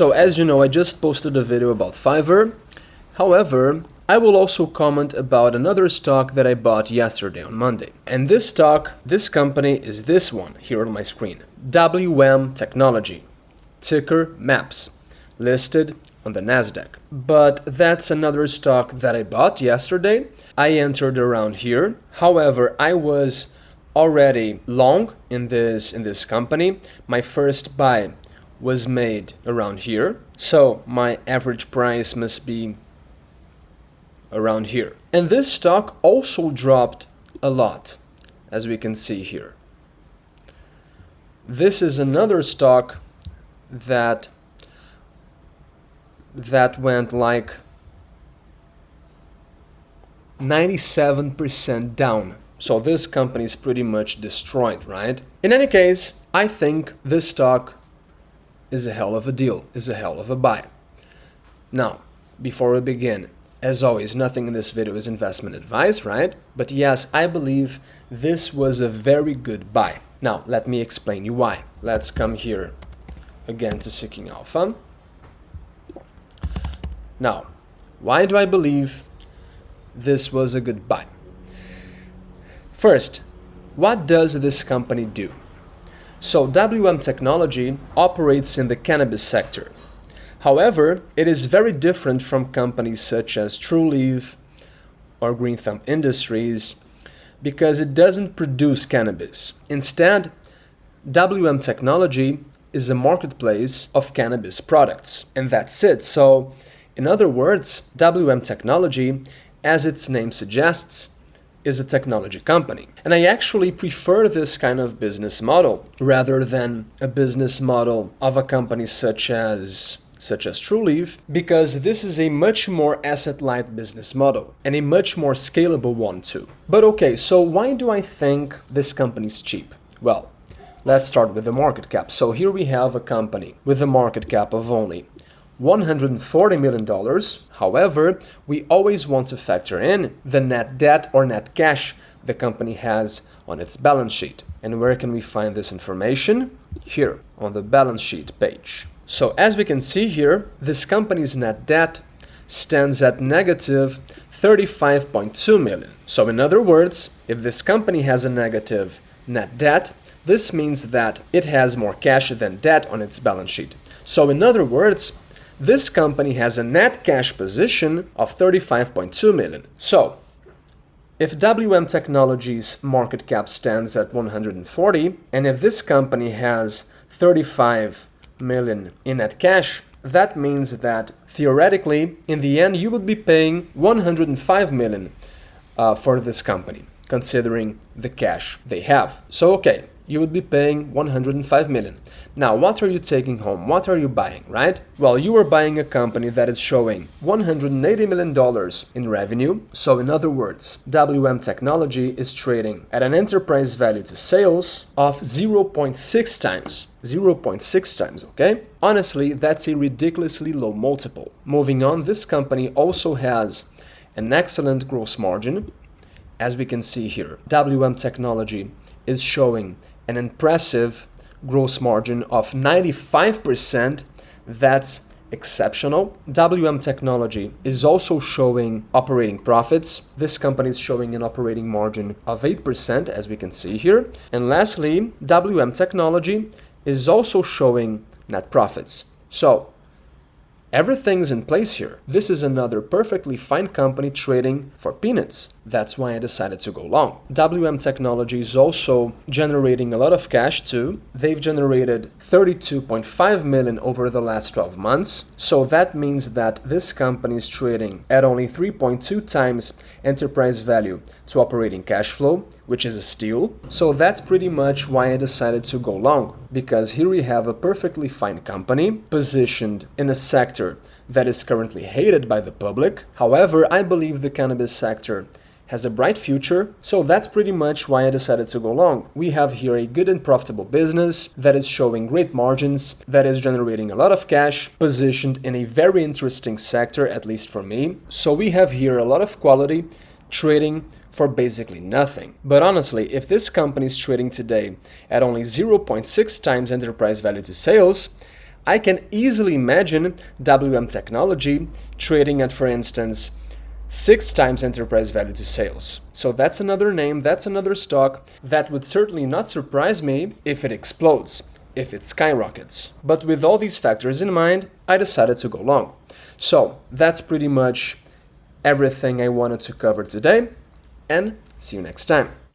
So as you know, I just posted a video about Fiverr. However, I will also comment about another stock that I bought yesterday on Monday. And this stock, this company is this one here on my screen. WM Technology, ticker MAPS, listed on the Nasdaq. But that's another stock that I bought yesterday. I entered around here. However, I was already long in this company. My first buy was made around here. So my average price must be around here. And this stock also dropped a lot, as we can see here. This is another stock that went like 97% down. So this company is pretty much destroyed, right? In any case, I think this stock is a hell of a deal, is a hell of a buy. Now, before we begin, as always, nothing in this video is investment advice, right? But yes, I believe this was a very good buy. Now, let me explain you why. Let's come here again to Seeking Alpha. Now, why do I believe this was a good buy? First, what does this company do? So WM Technology operates in the cannabis sector. However, it is very different from companies such as TrueLeaf or Green Thumb Industries because it doesn't produce cannabis. Instead, WM Technology is a marketplace of cannabis products, and that's it. So, in other words, WM Technology, as its name suggests, is a technology company. And I actually prefer this kind of business model rather than a business model of a company such as TrueLeaf, because this is a much more asset-light business model and a much more scalable one too. But okay, so why do I think this company is cheap? Well, let's start with the market cap. So here we have a company with a market cap of only $140 million. However, we always want to factor in the net debt or net cash the company has on its balance sheet. And where can we find this information? Here on the balance sheet page. So as we can see here, this company's net debt stands at negative 35.2 million. So in other words, if this company has a negative net debt, this means that it has more cash than debt on its balance sheet. So in other words, this company has a net cash position of 35.2 million. So if WM Technology's market cap stands at 140, and if this company has 35 million in net cash, that means that theoretically, in the end, you would be paying 105 million for this company, considering the cash they have. So, okay, you would be paying 105 million. Now, what are you taking home? What are you buying, right? Well, you are buying a company that is showing $180 million in revenue. So in other words, WM Technology is trading at an enterprise value to sales of 0.6 times. 0.6 times, okay? Honestly, that's a ridiculously low multiple. Moving on, this company also has an excellent gross margin. As we can see here, WM Technology is showing an impressive gross margin of 95%. That's exceptional. WM Technology is also showing operating profits. This company is showing an operating margin of 8%, as we can see here. And lastly, WM Technology is also showing net profits. So everything's in place here. This is another perfectly fine company trading for peanuts. That's why I decided to go long. WM Technology is also generating a lot of cash too. They've generated 32.5 million over the last 12 months. So that means that this company is trading at only 3.2 times enterprise value to operating cash flow, which is a steal. So that's pretty much why I decided to go long, because here we have a perfectly fine company positioned in a sector that is currently hated by the public. However, I believe the cannabis sector has a bright future, so that's pretty much why I decided to go long. We have here a good and profitable business that is showing great margins, that is generating a lot of cash, positioned in a very interesting sector, at least for me. So we have here a lot of quality, trading for basically nothing. But honestly, if this company is trading today at only 0.6 times enterprise value to sales, I can easily imagine WM Technology trading at, for instance, 6 times enterprise value to sales. So that's another name, that's another stock that would certainly not surprise me if it explodes, if it skyrockets. But with all these factors in mind, I decided to go long. So that's pretty much everything I wanted to cover today, and see you next time.